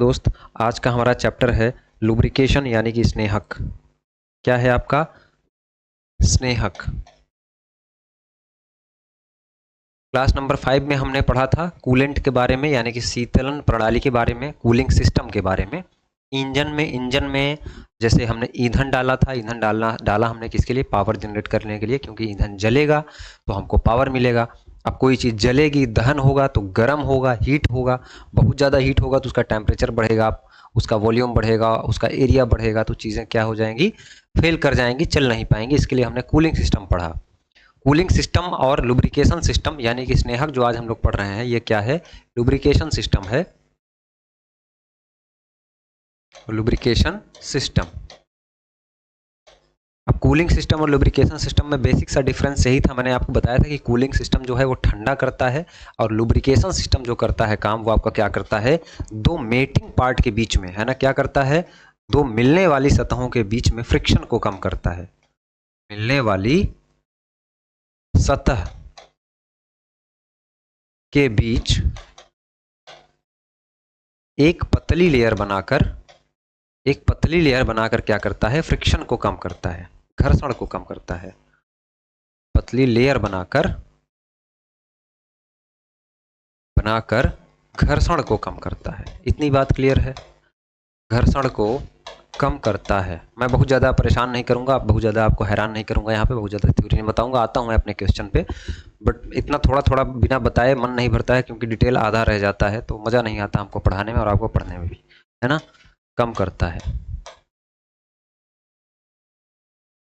दोस्त, आज का हमारा चैप्टर है लुब्रिकेशन यानी कि स्नेहक। क्या है आपका? स्नेहक। क्लास नंबर 5 में हमने पढ़ा था कूलेंट के बारे में, यानी कि शीतलन प्रणाली के बारे में, कूलिंग सिस्टम के बारे में। इंजन में जैसे हमने ईंधन डाला था, ईंधन डाला हमने किसके लिए? पावर जनरेट करने के लिए, क्योंकि ईंधन जलेगा तो हमको पावर मिलेगा। अब कोई चीज़ जलेगी, दहन होगा तो गर्म होगा, हीट होगा। बहुत ज़्यादा हीट होगा तो उसका टेम्परेचर बढ़ेगा, उसका वॉल्यूम बढ़ेगा, उसका एरिया बढ़ेगा, तो चीज़ें क्या हो जाएंगी? फेल कर जाएंगी, चल नहीं पाएंगी। इसके लिए हमने कूलिंग सिस्टम पढ़ा। कूलिंग सिस्टम और लुब्रिकेशन सिस्टम यानी कि स्नेहक जो आज हम लोग पढ़ रहे हैं, ये क्या है? लुब्रिकेशन सिस्टम है। Lubrication system. अब कूलिंग सिस्टम और लुब्रिकेशन सिस्टम में बेसिक सा डिफरेंस यही था। मैंने आपको बताया था कि कूलिंग सिस्टम जो है वो ठंडा करता है, और लुब्रिकेशन सिस्टम जो करता है काम, वो आपका क्या करता है? दो मेटिंग पार्ट के बीच में, है ना, क्या करता है? दो मिलने वाली सतहों के बीच में फ्रिक्शन को कम करता है। मिलने वाली सतह के बीच एक पतली लेयर बनाकर क्या करता है? फ्रिक्शन को कम करता है, घर्षण को कम करता है। पतली लेयर बनाकर घर्षण को कम करता है। इतनी बात क्लियर है? घर्षण को कम करता है। मैं बहुत ज़्यादा परेशान नहीं करूंगा, बहुत ज़्यादा आपको हैरान नहीं करूंगा, यहाँ पे बहुत ज़्यादा थ्योरी नहीं बताऊंगा। आता हूँ मैं अपने क्वेश्चन पे, बट इतना थोड़ा थोड़ा बिना बताए मन नहीं भरता है, क्योंकि डिटेल आधा रह जाता है तो मज़ा नहीं आता हमको पढ़ाने में और आपको पढ़ने में भी, है ना। कम करता है।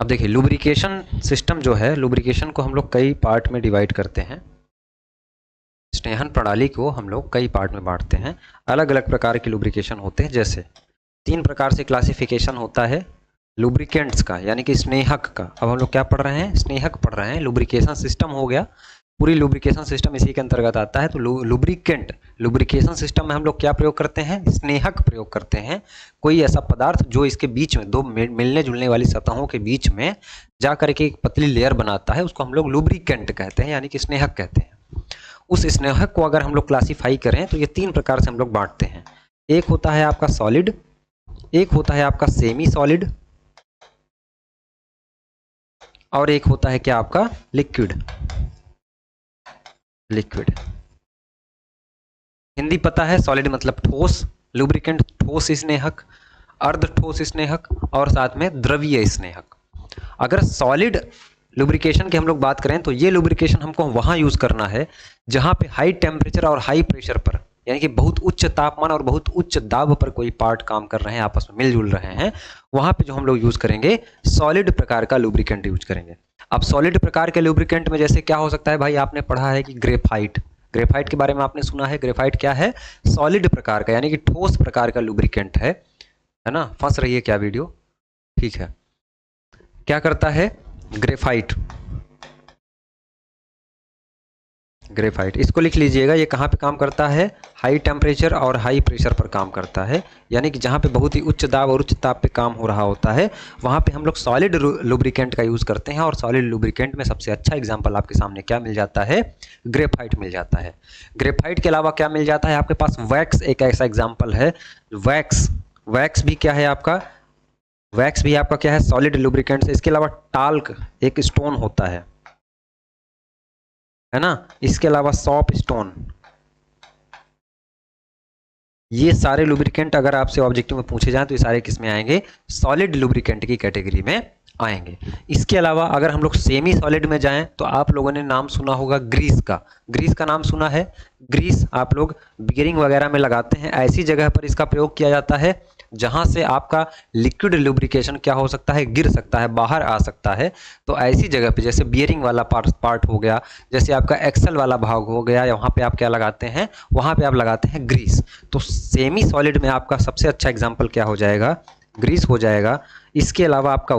अब देखिए, लुब्रिकेशन सिस्टम जो है, लुब्रिकेशन को हम लोग कई पार्ट में डिवाइड करते हैं। स्नेहन प्रणाली को हम लोग कई पार्ट में बांटते हैं। अलग अलग प्रकार के लुब्रिकेशन होते हैं। जैसे 3 प्रकार से क्लासिफिकेशन होता है लुब्रिकेंट्स का, यानी कि स्नेहक का। अब हम लोग क्या पढ़ रहे हैं? स्नेहक पढ़ रहे हैं। लुब्रिकेशन सिस्टम हो गया, पूरी लुब्रिकेशन सिस्टम इसी के अंतर्गत आता है। तो लुब्रिकेशन सिस्टम में हम लोग क्या प्रयोग करते हैं? स्नेहक प्रयोग करते हैं। कोई ऐसा पदार्थ जो इसके बीच में, दो मिलने जुलने वाली सतहों के बीच में जा करके एक पतली लेयर बनाता है, उसको हम लोग लुब्रिकेंट कहते हैं, यानी कि स्नेहक कहते हैं। उस स्नेहक को अगर हम लोग क्लासीफाई करें तो ये 3 प्रकार से हम लोग बांटते हैं। एक होता है आपका सॉलिड, एक होता है आपका सेमी सॉलिड, और एक होता है क्या? आपका लिक्विड। हिंदी पता है? सॉलिड मतलब ठोस, लुब्रिकेंट ठोस स्नेहक, अर्ध ठोस स्नेहक, और साथ में द्रवीय स्नेहक। अगर सॉलिड लुब्रिकेशन की हम लोग बात करें तो ये लुब्रिकेशन हमको वहां यूज करना है जहां पे हाई टेम्परेचर और हाई प्रेशर पर, यानी कि बहुत उच्च तापमान और बहुत उच्च दाब पर कोई पार्ट काम कर रहे हैं, आपस में मिलजुल रहे हैं, वहां पे जो हम लोग यूज करेंगे सॉलिड प्रकार का लुब्रिकेंट यूज करेंगे। अब सॉलिड प्रकार के लुब्रिकेंट में जैसे क्या हो सकता है भाई? आपने पढ़ा है कि ग्रेफाइट के बारे में आपने सुना है। ग्रेफाइट क्या है? सॉलिड प्रकार का, यानी कि ठोस प्रकार का लुब्रिकेंट है ना। फंस रही है क्या वीडियो? ठीक है। क्या करता है ग्रेफाइट? इसको लिख लीजिएगा। ये कहाँ पे काम करता है? हाई टेम्परेचर और हाई प्रेशर पर काम करता है, यानी कि जहाँ पे बहुत ही उच्च दाब और उच्च ताप पे काम हो रहा होता है, वहाँ पे हम लोग सॉलिड लुब्रिकेंट का यूज़ करते हैं। और सॉलिड लुब्रिकेंट में सबसे अच्छा एग्जाम्पल आपके सामने क्या मिल जाता है? ग्रेफाइट मिल जाता है। ग्रेफाइट के अलावा क्या मिल जाता है आपके पास? वैक्स एक ऐसा एग्जाम्पल है। वैक्स भी क्या है आपका? वैक्स भी आपका क्या है? सॉलिड लुब्रिकेंट से। इसके अलावा टाल्क एक स्टोन होता है ना। इसके अलावा सॉप स्टोन, ये सारे लुब्रिकेंट अगर आपसे ऑब्जेक्टिव में पूछे जाएं तो ये सारे किस में आएंगे? सॉलिड लुब्रिकेंट की कैटेगरी में आएंगे। इसके अलावा अगर हम लोग सेमी सॉलिड में जाएं तो आप लोगों ने नाम सुना होगा ग्रीस का नाम सुना है। ग्रीस आप लोग बियरिंग वगैरह में लगाते हैं, ऐसी जगह पर इसका प्रयोग किया जाता है जहां से आपका लिक्विड लुब्रिकेशन क्या हो सकता है? गिर सकता है, बाहर आ सकता है। तो ऐसी जगह पे जैसे बियरिंग वाला पार्ट हो गया, जैसे आपका एक्सल वाला भाग हो गया, या वहां पे आप क्या लगाते हैं? वहां पे आप लगाते हैं ग्रीस। तो सेमी सॉलिड में आपका सबसे अच्छा एग्जांपल क्या हो जाएगा? ग्रीस हो जाएगा। इसके अलावा आपका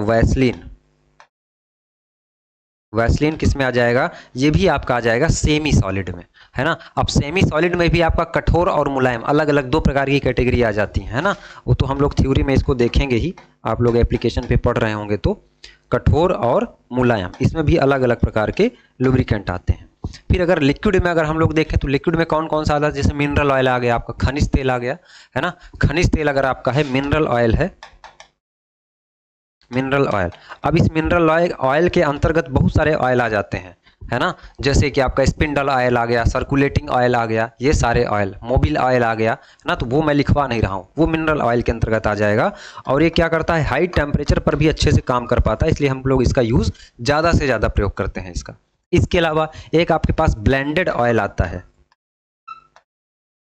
वैसलीन किस में आ जाएगा? ये भी आपका आ जाएगा सेमी सॉलिड में, है ना। अब सेमी सॉलिड में भी आपका कठोर और मुलायम अलग अलग 2 प्रकार की कैटेगरी आ जाती है ना। वो तो हम लोग थ्योरी में इसको देखेंगे ही, आप लोग एप्लीकेशन पे पढ़ रहे होंगे तो। कठोर और मुलायम, इसमें भी अलग अलग प्रकार के लुब्रिकेंट आते हैं। फिर अगर लिक्विड में अगर हम लोग देखें तो लिक्विड में कौन कौन सा आता है, जैसे मिनरल ऑयल आ गया आपका, खनिज तेल आ गया, है ना। खनिज तेल अगर आपका है, मिनरल ऑयल है, मिनरल ऑयल। अब इस मिनरल ऑयल के अंतर्गत बहुत सारे ऑयल आ जाते हैं, है ना, जैसे कि आपका स्पिंडल ऑयल आ गया, सर्कुलेटिंग ऑयल आ गया, ये सारे ऑयल, मोबिल ऑयल आ गया, है ना। तो वो मैं लिखवा नहीं रहा हूँ, वो मिनरल ऑयल के अंतर्गत आ जाएगा। और ये क्या करता है, हाई टेम्परेचर पर भी अच्छे से काम कर पाता है, इसलिए हम लोग इसका यूज़ ज़्यादा से ज़्यादा प्रयोग करते हैं इसका। इसके अलावा एक आपके पास ब्लेंडेड ऑयल आता है,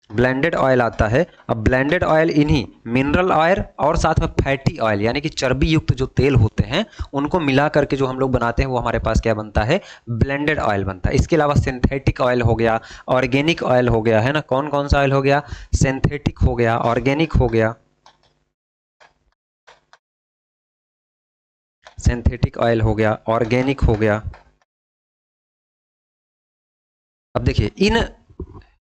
ब्लेंडेड ऑयल आता है। अब ब्लेंडेड ऑयल इन्हीं मिनरल ऑयल और साथ में फैटी ऑयल यानी कि चर्बी युक्त जो तेल होते हैं उनको मिला करके जो हम लोग बनाते हैं वो हमारे पास क्या बनता है, ब्लेंडेड ऑयल बनता है। इसके अलावा सिंथेटिक ऑयल हो गया, ऑर्गेनिक ऑयल हो गया, है ना। कौन कौन सा ऑयल हो गया, सिंथेटिक हो गया, ऑर्गेनिक हो गया, सिंथेटिक ऑयल हो गया, ऑर्गेनिक हो गया। अब देखिए इन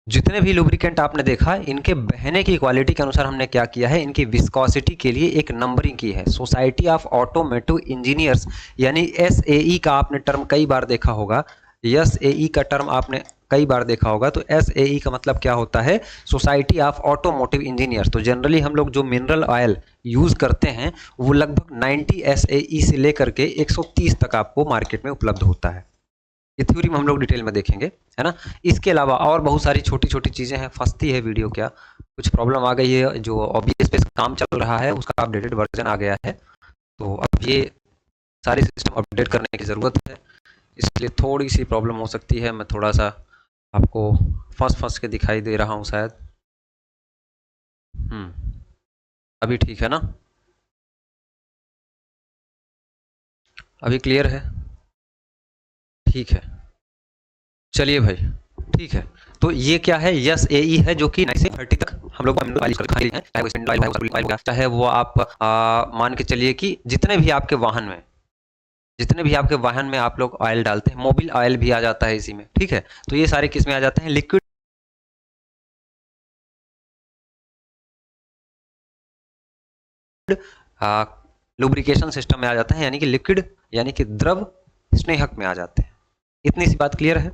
जितने भी लुब्रिकेंट आपने देखा, इनके बहने की क्वालिटी के अनुसार हमने क्या किया है, इनकी विस्कोसिटी के लिए एक नंबरिंग की है। सोसाइटी ऑफ ऑटोमोटिव इंजीनियर्स यानी एसएई का आपने टर्म कई बार देखा होगा, एसएई का टर्म आपने कई बार देखा होगा। तो एसएई का मतलब क्या होता है, सोसाइटी ऑफ ऑटोमोटिव इंजीनियर्स। तो जनरली हम लोग जो मिनरल ऑयल यूज़ करते हैं वो लगभग 90 एसएई से लेकर के 130 तक आपको मार्केट में उपलब्ध होता है। ये थ्योरी में हम लोग डिटेल में देखेंगे, है ना। इसके अलावा और बहुत सारी छोटी छोटी चीज़ें हैं। फंसती है वीडियो, क्या कुछ प्रॉब्लम आ गई है, जो OBS पे काम चल रहा है उसका अपडेटेड वर्जन आ गया है, तो अब ये सारे सिस्टम अपडेट करने की ज़रूरत है, इसलिए थोड़ी सी प्रॉब्लम हो सकती है। मैं थोड़ा सा आपको फंस के दिखाई दे रहा हूँ शायद। अभी ठीक है ना, अभी क्लियर है, ठीक है, चलिए भाई, ठीक है। तो ये क्या है, यस ए ई है, जो कि 9 से 30 तक हम लोग खाली हैं, चाहे वो स्पिंडल ऑयल, चाहे वो आप मान के चलिए कि जितने भी आपके वाहन में, जितने भी आपके वाहन में आप लोग ऑयल डालते हैं, मोबिल ऑयल भी आ जाता है इसी में, ठीक है। तो ये सारे किस में आ जाते हैं, लिक्विड लुब्रिकेशन सिस्टम में आ जाता है, यानी कि लिक्विड यानी कि द्रव स्नेहक में आ जाते हैं। इतनी सी बात क्लियर है।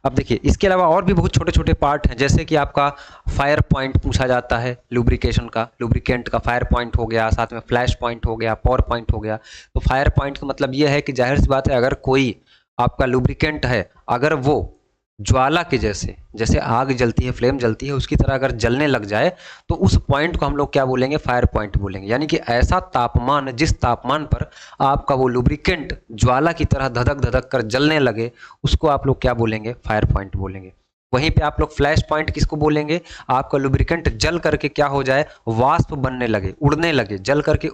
अब देखिए इसके अलावा और भी बहुत छोटे छोटे पार्ट हैं, जैसे कि आपका फायर पॉइंट पूछा जाता है लुब्रिकेशन का, लुब्रिकेंट का फायर पॉइंट हो गया, साथ में फ्लैश पॉइंट हो गया, पावर पॉइंट हो गया। तो फायर पॉइंट का मतलब यह है कि जाहिर सी बात है, अगर कोई आपका लुब्रिकेंट है, अगर वो ज्वाला के जैसे, जैसे आग जलती है, फ्लेम जलती है, उसकी तरह अगर जलने लग जाए तो उस पॉइंट को हम लोग क्या बोलेंगे, फायर पॉइंट बोलेंगे। यानी कि ऐसा तापमान, जिस तापमान पर आपका वो लुब्रिकेंट ज्वाला की तरह धधक धधक कर जलने लगे, उसको आप लोग क्या बोलेंगे, फायर पॉइंट बोलेंगे। वहीं पे आप लोग फ्लैश पॉइंट किसको बोलेंगे, आपका लुब्रिकेंट जल करके क्या हो जाए, वाष्प बनने लगे, उड़ने लगे, जल करके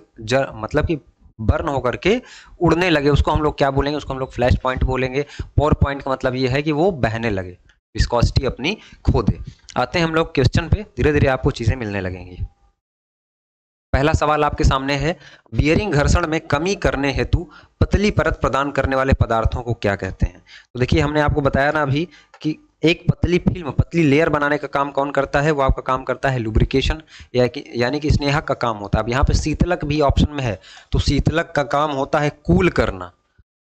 मतलब कि बर्न होकर के उड़ने लगे, उसको हम लोग क्या बोलेंगे, उसको हम लोग फ्लैश पॉइंट बोलेंगे। पावर पॉइंट का मतलब ये है कि वो बहने लगे, विस्कोसिटी अपनी खो दे। आते हैं हम लोग क्वेश्चन पे, धीरे धीरे आपको चीजें मिलने लगेंगी। पहला सवाल आपके सामने है, बियरिंग घर्षण में कमी करने हेतु पतली परत प्रदान करने वाले पदार्थों को क्या कहते हैं। तो देखिए हमने आपको बताया ना अभी कि एक पतली फिल्म, पतली लेयर बनाने का काम कौन करता है, वो आपका काम करता है लुब्रिकेशन, यानी कि स्नेहक का काम होता है। अब यहाँ पे शीतलक भी ऑप्शन में है, तो शीतलक का काम होता है कूल करना,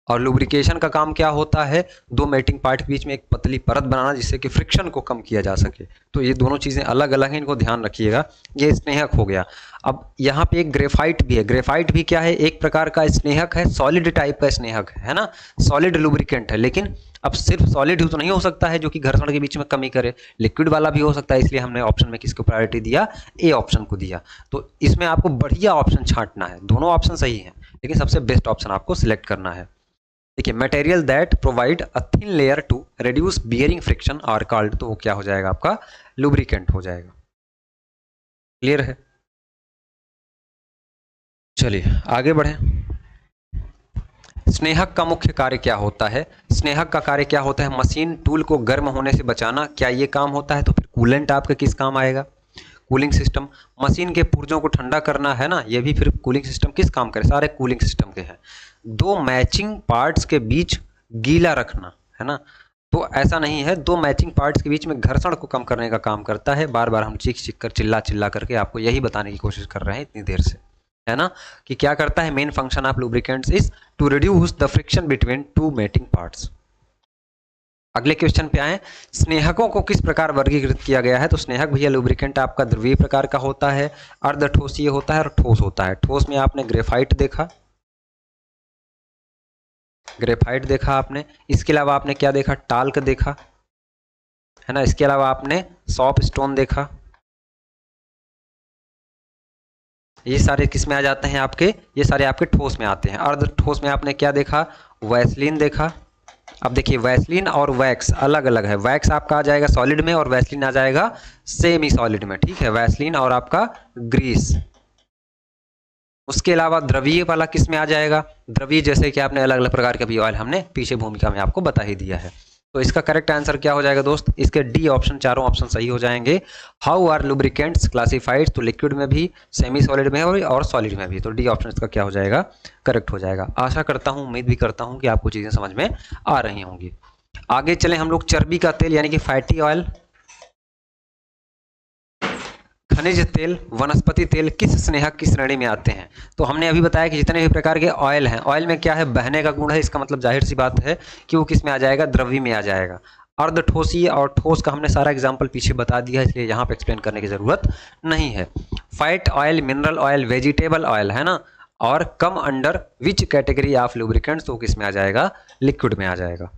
और लुब्रिकेशन का काम क्या होता है, दो मेल्टिंग पार्ट के बीच में एक पतली परत बनाना, जिससे कि फ्रिक्शन को कम किया जा सके। तो ये दोनों चीज़ें अलग अलग हैं, इनको ध्यान रखिएगा। ये स्नेहक हो गया। अब यहाँ पे एक ग्रेफाइट भी है। ग्रेफाइट भी क्या है, एक प्रकार का स्नेहक है, सॉलिड टाइप का स्नेहक है ना, सॉलिड लुब्रिकेंट है। लेकिन अब सिर्फ सॉलिड ही तो नहीं हो सकता है जो कि घर्षण के बीच में कमी करे, लिक्विड वाला भी हो सकता है, इसलिए हमने ऑप्शन में किसको प्रायोरिटी दिया, ए ऑप्शन को दिया। तो इसमें आपको बढ़िया ऑप्शन छांटना है, दोनों ऑप्शन सही हैं लेकिन सबसे बेस्ट ऑप्शन आपको सिलेक्ट करना है। देखिए material that provide a thin layer to reduce bearing friction are called, तो वो क्या हो जाएगा, आपका लुब्रिकेंट हो जाएगा। क्लियर है, चलिए आगे बढ़ें। स्नेहक का मुख्य कार्य क्या होता है, स्नेहक का कार्य क्या होता है, मशीन टूल को गर्म होने से बचाना, क्या ये काम होता है। तो फिर कूलेंट आपका किस काम आएगा, कूलिंग सिस्टम। मशीन के पुर्जों को ठंडा करना है ना, ये भी फिर कूलिंग सिस्टम किस काम करे, सारे कूलिंग सिस्टम के हैं। दो मैचिंग पार्ट्स के बीच गीला रखना, है ना, तो ऐसा नहीं है, दो मैचिंग पार्ट्स के बीच में घर्षण को कम करने का काम करता है। बार बार हम चीख चीख कर, चिल्ला चिल्ला करके आपको यही बताने की कोशिश कर रहे हैं इतनी देर से, है ना, कि क्या करता है, main function of lubricants is to reduce the friction between two mating parts. अगले क्वेश्चन पे आए, स्नेहकों को किस प्रकार वर्गीकृत किया गया है। तो स्नेहक भैया लुब्रिकेंट आपका द्रवीय प्रकार का होता है, अर्धठोसीय होता है और ठोस होता है। ठोस में आपने ग्रेफाइट देखा, ग्रेफाइट देखा आपने, इसके अलावा आपने क्या देखा, टाल्क देखा, है ना। इसके अलावा आपने सॉप स्टोन देखा। ये सारे किस में आ जाते हैं आपके, ये सारे आपके ठोस में आते हैं। अर्ध ठोस में आपने क्या देखा, वैसलीन देखा। अब देखिए वैसलीन और वैक्स अलग अलग है, वैक्स आपका आ जाएगा सॉलिड में और वैसलीन आ जाएगा सेमी सॉलिड में, ठीक है, वैसलीन और आपका ग्रीस। उसके अलावा द्रवीय वाला किस में आ जाएगा, द्रवीय जैसे कि आपने अलग अलग प्रकार के भी ऑयल हमने पीछे भूमिका में आपको बता ही दिया है। तो इसका करेक्ट आंसर क्या हो जाएगा दोस्त, इसके डी ऑप्शन, चारों ऑप्शन सही हो जाएंगे। हाउ आर लुब्रिकेंट्स क्लासिफाइड, तो लिक्विड में भी, सेमी सॉलिड में और सॉलिड में भी, तो डी ऑप्शन इसका क्या हो जाएगा, करेक्ट हो जाएगा। आशा करता हूं, उम्मीद भी करता हूं कि आपको चीजें समझ में आ रही होंगी। आगे चलें हम लोग, चर्बी का तेल यानी कि फैटी ऑयल, खनिज तेल, वनस्पति तेल किस स्नेहक की श्रेणी में आते हैं। तो हमने अभी बताया कि जितने भी प्रकार के ऑयल हैं, ऑयल में क्या है, बहने का गुण है, इसका मतलब जाहिर सी बात है कि वो किस में आ जाएगा, द्रव्य में आ जाएगा। अर्धठोसीय और ठोस का हमने सारा एग्जाम्पल पीछे बता दिया है, इसलिए यहाँ पे एक्सप्लेन करने की जरूरत नहीं है। Fat oil, mineral oil, vegetable oil, है ना, और come under which category of lubricants, तो किस में आ जाएगा, लिक्विड में आ जाएगा।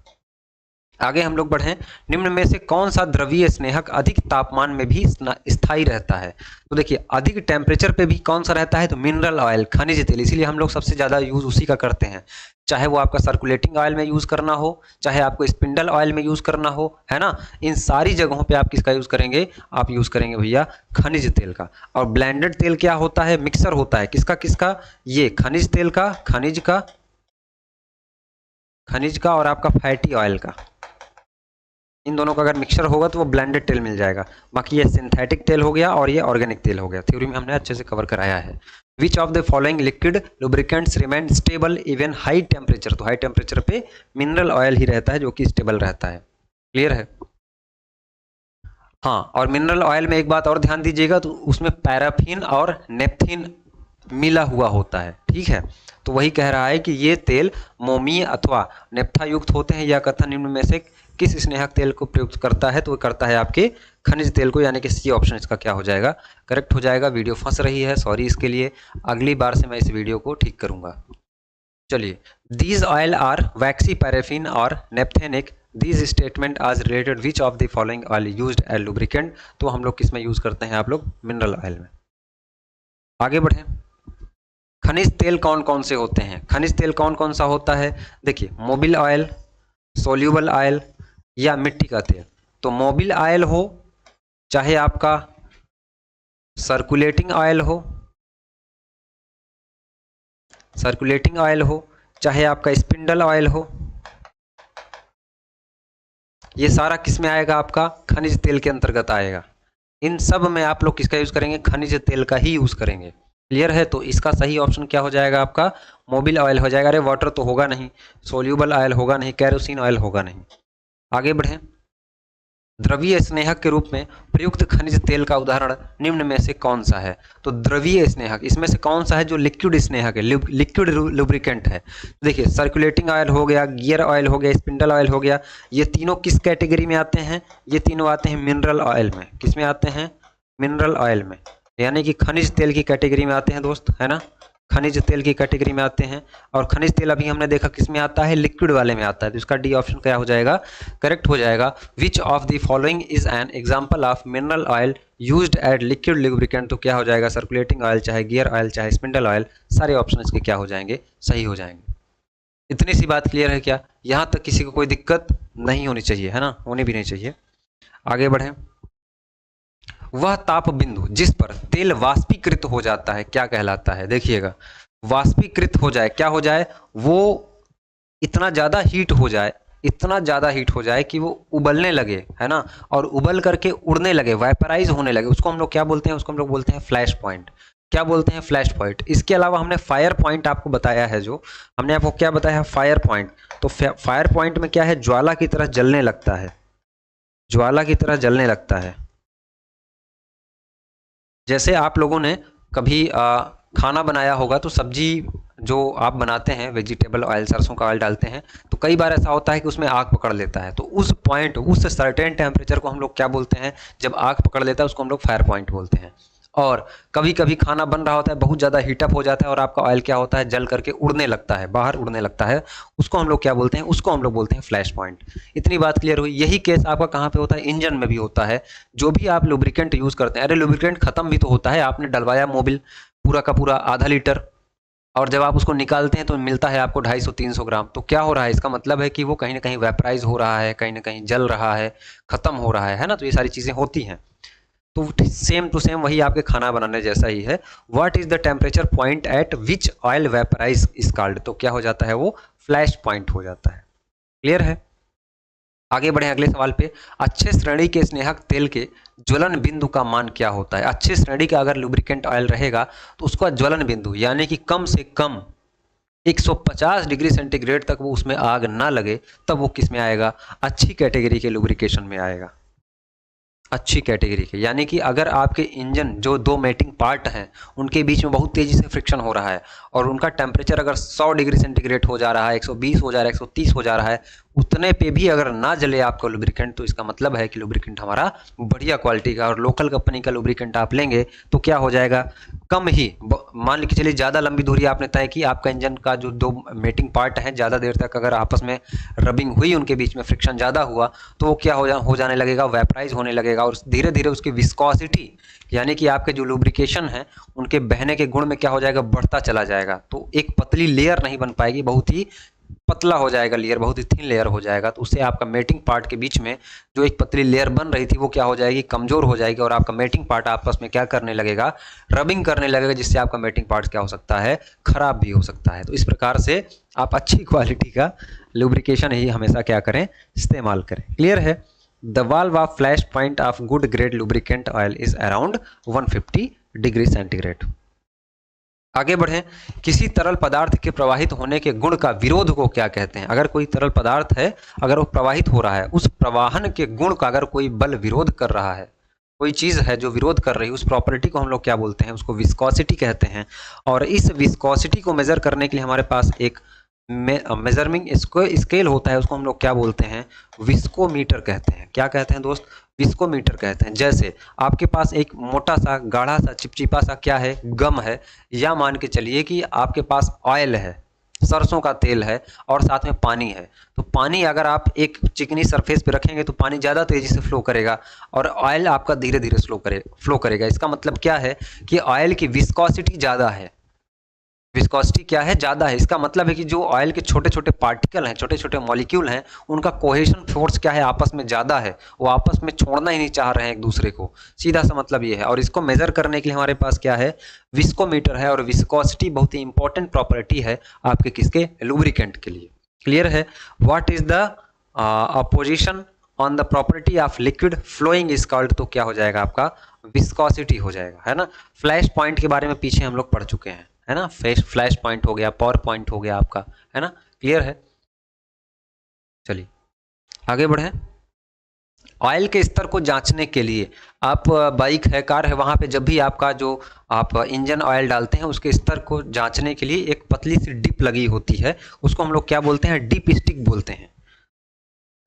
आगे हम लोग बढ़ें, निम्न में से कौन सा द्रवीय स्नेहक अधिक तापमान में भी स्थायी रहता है। तो देखिए अधिक टेम्परेचर पे भी कौन सा रहता है, तो मिनरल ऑयल, खनिज तेल, इसीलिए हम लोग सबसे ज़्यादा यूज़ उसी का करते हैं, चाहे वो आपका सर्कुलेटिंग ऑयल में यूज़ करना हो, चाहे आपको स्पिंडल ऑयल में यूज़ करना हो, है ना, इन सारी जगहों पे आप किसका यूज़ करेंगे, आप यूज़ करेंगे भैया खनिज तेल का। और ब्लेंडेड तेल क्या होता है, मिक्सर होता है, किसका किसका, ये खनिज तेल का, खनिज का और आपका फैटी ऑयल का, इन दोनों का अगर मिक्सचर होगा तो वो ब्लेंडेड तेल मिल जाएगा। बाकी ये सिंथेटिक तेल हो गया और ये ऑर्गेनिक तेल हो गया, थ्योरी में हमने अच्छे से कवर कराया है। विच of the following liquid lubricants remain stable even high temperature, तो हाई टेम्परेचर पे मिनरल ऑयल ही रहता है जो कि स्टेबल रहता है, क्लियर है। हाँ, और मिनरल ऑयल में एक बात और ध्यान दीजिएगा, तो उसमें पैराफिन और नेपथिन मिला हुआ होता है, ठीक है। तो वही कह रहा है कि ये तेल मोमीय अथवा नेप्था युक्त होते हैं, या कथन निम्न में से किस स्नेहक तेल को प्रयुक्त करता है, तो वो करता है आपके खनिज तेल को, यानी कि सी ऑप्शन इसका क्या हो जाएगा, करेक्ट हो जाएगा। वीडियो फंस रही है, सॉरी इसके लिए, अगली बार से मैं इस वीडियो को ठीक करूंगा। चलिए, these oil are waxy, paraffin और नेप्थेनिक, दीज स्टेटमेंट आज related which of the following oil used as lubricant, तो हम लोग किस में यूज करते हैं, आप लोग मिनरल ऑयल में। आगे बढ़ें, खनिज तेल कौन कौन से होते हैं, खनिज तेल कौन कौन सा होता है, देखिए मोबिल ऑयल, सोल्यूबल ऑयल या मिट्टी का तेल। तो मोबिल ऑयल हो, चाहे आपका सर्कुलेटिंग ऑयल हो, चाहे आपका स्पिंडल ऑयल हो, ये सारा किस में आएगा, आपका खनिज तेल के अंतर्गत आएगा। इन सब में आप लोग किसका यूज करेंगे, खनिज तेल का ही यूज करेंगे, क्लियर है। तो इसका सही ऑप्शन क्या हो जाएगा, आपका मोबिल ऑयल हो जाएगा। अरे वाटर तो होगा नहीं, सोल्यूबल ऑयल होगा नहीं, कैरोसिन ऑयल होगा नहीं। आगे बढ़ें, द्रवीय स्नेहक के रूप में प्रयुक्त खनिज तेल का उदाहरण निम्न में से कौन सा है। तो द्रवीय स्नेहक इसमें से कौन सा है जो लिक्विड स्नेहक है, लिक्विड लुब्रिकेंट है। देखिए सर्कुलेटिंग ऑयल हो गया, गियर ऑयल हो गया, स्पिंडल ऑयल हो गया, ये तीनों किस कैटेगरी में आते हैं, ये तीनों आते हैं मिनरल ऑयल में। किस में आते हैं, मिनरल ऑयल में, यानी कि खनिज तेल की कैटेगरी में आते हैं दोस्त, है ना, खनिज तेल की कैटेगरी में आते हैं। और खनिज तेल अभी हमने देखा किस में आता है, लिक्विड वाले में आता है, तो इसका डी ऑप्शन क्या हो जाएगा, करेक्ट हो जाएगा। Which of the following is an example of mineral oil used as liquid lubricant, तो क्या हो जाएगा, सर्कुलेटिंग ऑयल, चाहे गियर ऑयल, चाहे स्पिंडल ऑयल, सारे ऑप्शन इसके क्या हो जाएंगे, सही हो जाएंगे। इतनी सी बात क्लियर है क्या, यहाँ तक किसी को कोई दिक्कत नहीं होनी चाहिए, है ना, होनी भी नहीं चाहिए। आगे बढ़ें, वह ताप बिंदु जिस पर तेल वाष्पीकृत हो जाता है क्या कहलाता है। देखिएगा, वाष्पीकृत हो जाए, क्या हो जाए, वो इतना ज़्यादा हीट हो जाए, इतना ज़्यादा हीट हो जाए कि वो उबलने लगे, है ना, और उबल करके उड़ने लगे, वाइपराइज होने लगे, उसको हम लोग क्या बोलते हैं, उसको हम लोग बोलते हैं फ्लैश पॉइंट। क्या बोलते हैं, फ्लैश पॉइंट। इसके अलावा हमने फायर पॉइंट आपको बताया है, जो हमने आपको क्या बताया, फायर पॉइंट। तो फायर पॉइंट में क्या है, ज्वाला की तरह जलने लगता है, ज्वाला की तरह जलने लगता है। जैसे आप लोगों ने कभी खाना बनाया होगा तो सब्जी जो आप बनाते हैं वेजिटेबल ऑयल, सरसों का ऑयल डालते हैं, तो कई बार ऐसा होता है कि उसमें आग पकड़ लेता है। तो उस पॉइंट, उस सर्टेन टेम्परेचर को हम लोग क्या बोलते हैं, जब आग पकड़ लेता है उसको हम लोग फायर पॉइंट बोलते हैं। और कभी कभी खाना बन रहा होता है, बहुत ज़्यादा हीटअप हो जाता है और आपका ऑयल क्या होता है, जल करके उड़ने लगता है, बाहर उड़ने लगता है, उसको हम लोग क्या बोलते हैं, उसको हम लोग बोलते हैं फ्लैश पॉइंट। इतनी बात क्लियर हुई। यही केस आपका कहाँ पे होता है, इंजन में भी होता है। जो भी आप लुब्रिकेंट यूज़ करते हैं, अरे लुब्रिकेंट खत्म भी तो होता है, आपने डलवाया मोबिल पूरा का पूरा आधा लीटर, और जब आप उसको निकालते हैं तो मिलता है आपको 250-300 ग्राम। तो क्या हो रहा है, इसका मतलब है कि वो कहीं ना कहीं वेपराइज हो रहा है, कहीं ना कहीं जल रहा है, खत्म हो रहा है ना। तो ये सारी चीज़ें होती हैं। तो सेम टू सेम वही आपके खाना बनाने जैसा ही है। What is the temperature point eight which oil vaporise is called, तो क्या हो जाता है, वो फ्लैश पॉइंट हो जाता है। क्लियर है। आगे बढ़े अगले सवाल पे। अच्छे श्रेणी के स्नेहक तेल के ज्वलन बिंदु का मान क्या होता है। अच्छे श्रेणी का अगर लुब्रिकेंट ऑयल रहेगा तो उसका ज्वलन बिंदु यानी कि कम से कम 150 डिग्री सेंटीग्रेड तक वो उसमें आग ना लगे, तब वो किस में आएगा, अच्छी कैटेगरी के लुब्रिकेशन में आएगा। अच्छी कैटेगरी के यानी कि अगर आपके इंजन जो दो मेटिंग पार्ट हैं उनके बीच में बहुत तेज़ी से फ्रिक्शन हो रहा है और उनका टेम्परेचर अगर 100 डिग्री सेंटीग्रेड हो जा रहा है, 120 हो जा रहा है, 130 हो जा रहा है, उतने पे भी अगर ना जले आपका लुब्रिकेंट, तो इसका मतलब है कि लुब्रिकेंट हमारा बढ़िया क्वालिटी का और लोकल कंपनी का लुब्रिकेंट आप लेंगे तो क्या हो जाएगा, कम ही, मान के चलिए ज़्यादा लंबी दूरी आपने तय की, आपका इंजन का जो दो मेटिंग पार्ट हैं ज़्यादा देर तक अगर आपस में रबिंग हुई, उनके बीच में फ्रिक्शन ज़्यादा हुआ, तो वो क्या हो जाने लगेगा, वेपराइज होने लगेगा और धीरे धीरे उसकी विस्कोसिटी यानी कि आपके जो लुब्रिकेशन है उनके बहने के गुण में क्या हो जाएगा, बढ़ता चला जाएगा। तो एक पतली लेयर नहीं बन पाएगी, बहुत ही पतला हो जाएगा लेयर, बहुत ही थिन लेयर हो जाएगा। तो उससे आपका मेटिंग पार्ट के बीच में जो एक पतली लेयर बन रही थी वो क्या हो जाएगी, कमजोर हो जाएगी और आपका मेटिंग पार्ट आपस में क्या करने लगेगा, रबिंग करने लगेगा, जिससे आपका मेटिंग पार्ट क्या हो सकता है, खराब भी हो सकता है। तो इस प्रकार से आप अच्छी क्वालिटी का लुब्रिकेशन ही हमेशा क्या करें, इस्तेमाल करें। क्लियर है। The valve of flash point of good grade lubricant oil is around 150 degree centigrade. आगे बढ़ें। किसी तरल पदार्थ के प्रवाहित होने के गुण का विरोध को क्या कहते हैं। अगर कोई तरल पदार्थ है, अगर वो प्रवाहित हो रहा है, उस प्रवाहन के गुण का अगर कोई बल विरोध कर रहा है, कोई चीज़ है जो विरोध कर रही है, उस प्रॉपर्टी को हम लोग क्या बोलते हैं, उसको विस्कोसिटी कहते हैं। और इस विस्कोसिटी को मेजर करने के लिए हमारे पास एक मेजरमिंग स्केल होता है, उसको हम लोग क्या बोलते हैं, विस्कोमीटर कहते हैं। क्या कहते हैं दोस्त, विस्कोमीटर कहते हैं। जैसे आपके पास एक मोटा सा गाढ़ा सा चिपचिपा सा क्या है, गम है, या मान के चलिए कि आपके पास ऑयल है, सरसों का तेल है और साथ में पानी है। तो पानी अगर आप एक चिकनी सरफेस पे रखेंगे तो पानी ज़्यादा तेज़ी से फ्लो करेगा और ऑयल आपका धीरे धीरे फ्लो करेगा। इसका मतलब क्या है कि ऑयल की विस्कोसिटी ज़्यादा है। विस्कोसिटी क्या है, ज़्यादा है। इसका मतलब है कि जो ऑयल के छोटे छोटे पार्टिकल हैं, छोटे छोटे मॉलिक्यूल हैं, उनका कोहेशन फोर्स क्या है, आपस में ज़्यादा है, वो आपस में छोड़ना ही नहीं चाह रहे हैं एक दूसरे को। सीधा सा मतलब ये है। और इसको मेजर करने के लिए हमारे पास क्या है, विस्कोमीटर है। और विस्कोसिटी बहुत ही इंपॉर्टेंट प्रॉपर्टी है आपके किसके, लुब्रिकेंट के लिए। क्लियर है। What is the opposition on the property of liquid following is called, तो क्या हो जाएगा आपका, विस्कोसिटी हो जाएगा, है ना। फ्लैश पॉइंट के बारे में पीछे हम लोग पढ़ चुके हैं, है ना। फ्लैश पॉइंट हो गया, पावर पॉइंट हो गया आपका, है ना। क्लियर है। चलिए आगे बढ़ें। ऑयल के स्तर को जांचने के लिए आप बाइक है, कार है, वहाँ पे जब भी आपका जो आप इंजन ऑयल डालते हैं उसके स्तर को जांचने के लिए एक पतली सी डिप लगी होती है, उसको हम लोग क्या बोलते हैं, डिप स्टिक बोलते हैं।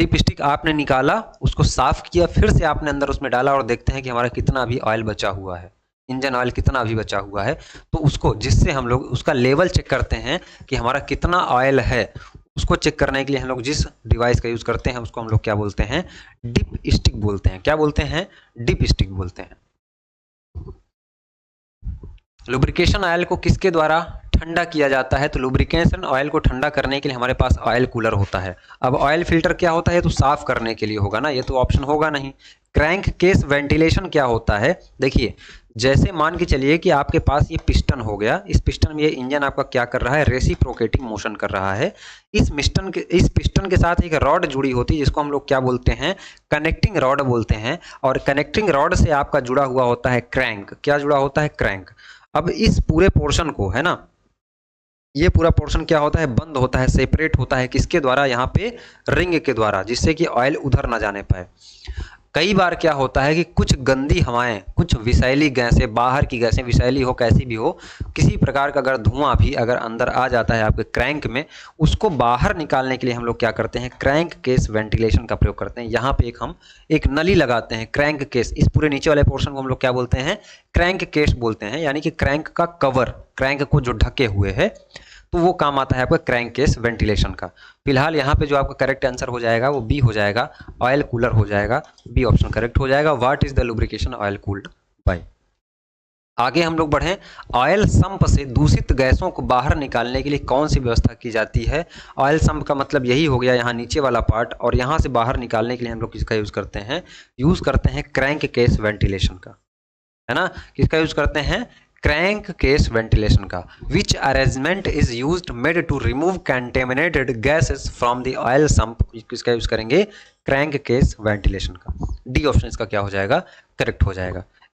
डिप स्टिक आपने निकाला, उसको साफ किया, फिर से आपने अंदर उसमें डाला और देखते हैं कि हमारा कितना अभी ऑयल बचा हुआ है, इंजन ऑयल कितना अभी बचा हुआ है। तो उसको, जिससे हम लोग उसका लेवल चेक करते हैं कि हमारा कितना ऑयल है, उसको चेक करने के लिए हम लोग जिस डिवाइस का यूज़ करते हैं उसको हम लोग क्या बोलते हैं, डिप स्टिक बोलते हैं। क्या बोलते हैं, डिप स्टिक बोलते हैं। लुब्रिकेशन ऑयल को किसके द्वारा ठंडा किया जाता है, तो लुब्रिकेशन ऑयल को ठंडा करने के लिए हमारे पास ऑयल कूलर होता है। अब ऑयल फिल्टर क्या होता है, तो साफ करने के लिए होगा ना, ये तो ऑप्शन होगा नहीं। क्रैंक केस वेंटिलेशन क्या होता है, देखिए जैसे मान के चलिए कि आपके पास ये पिस्टन हो गया, इस पिस्टन में ये इंजन आपका क्या कर रहा है, रेसिप्रोकेटिंग मोशन कर रहा है। इस पिस्टन के साथ एक रॉड जुड़ी होती है जिसको हम लोग क्या बोलते हैं, कनेक्टिंग रॉड बोलते हैं। और कनेक्टिंग रॉड से आपका जुड़ा हुआ होता है क्रैंक। क्या जुड़ा होता है, क्रैंक। अब इस पूरे पोर्शन को, है ना, ये पूरा पोर्शन क्या होता है, बंद होता है, सेपरेट होता है, किसके द्वारा, यहाँ पे रिंग के द्वारा, जिससे कि ऑयल उधर ना जाने पाए। कई बार क्या होता है कि कुछ गंदी हवाएं, कुछ विषैली गैसें, बाहर की गैसें, विषैली हो कैसी भी हो, किसी प्रकार का अगर धुआं भी अगर अंदर आ जाता है आपके क्रैंक में, उसको बाहर निकालने के लिए हम लोग क्या करते हैं, क्रैंक केस वेंटिलेशन का प्रयोग करते हैं। यहाँ पे हम एक नली लगाते हैं, क्रैंक केस, इस पूरे नीचे वाले पोर्शन को हम लोग क्या बोलते हैं, क्रैंक केस बोलते हैं, यानी कि क्रैंक का कवर, क्रैंक को जो ढके हुए है, तो वो काम आता है आपका क्रैंक केस वेंटिलेशन का। फिलहाल यहाँ पे जो आपका करेक्ट आंसर हो जाएगा वो बी हो जाएगा, ऑयल कूलर हो जाएगा, बी ऑप्शन करेक्ट हो जाएगा। What is the lubrication oil cooled by. आगे हम लोग बढ़ें, ऑयल संप से दूषित गैसों को बाहर निकालने के लिए कौन सी व्यवस्था की जाती है। ऑयल संप का मतलब यही हो गया यहाँ नीचे वाला पार्ट, और यहाँ से बाहर निकालने के लिए हम लोग किसका यूज करते हैं, यूज करते हैं क्रैंक केस वेंटिलेशन का, है ना। किसका यूज करते हैं, क्रैंक केस वेंटिलेशन का। Which arrangement is used made to remove contaminated gases from the oil sump, किसका यूज करेंगे, क्रैंक केस वेंटिलेशन का। डी ऑप्शन इसका क्या हो जाएगा, करेक्ट हो जाएगा।